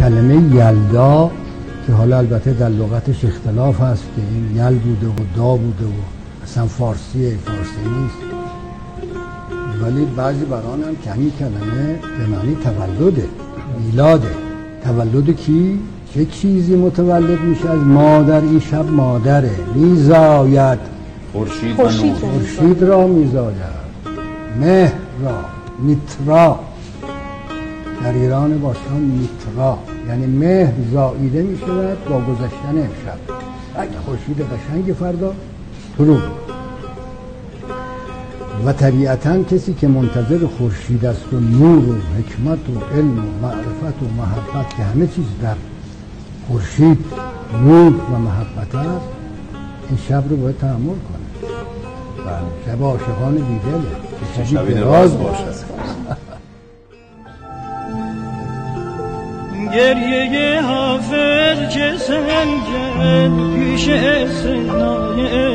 کلمه یلدا که حالا البته در لغتش اختلاف هست که این یل بوده و دا بوده و اصلا فارسی نیست، ولی بعضی بران هم که همین کلمه به معنی تولده، میلاده. تولد کی؟ چه چیزی متولد میشه از مادر؟ این شب مادره، میزاید خورشید را میزاید، مهر را، میترا در ایران باستان میترا یعنی مهر زاییده میشود با گذشتن امشب. اگه خورشید قشنگ فردا طلوع و طبیعتاً کسی که منتظر خورشید است و نور و حکمت و علم و معرفت و محبت که همه چیز در خورشید نور و محبت است، این شب رو باید تحمل کنه. و شب عاشقان بیدله، شب دراز باشه. گریه حافظ که سنجد پیش سنای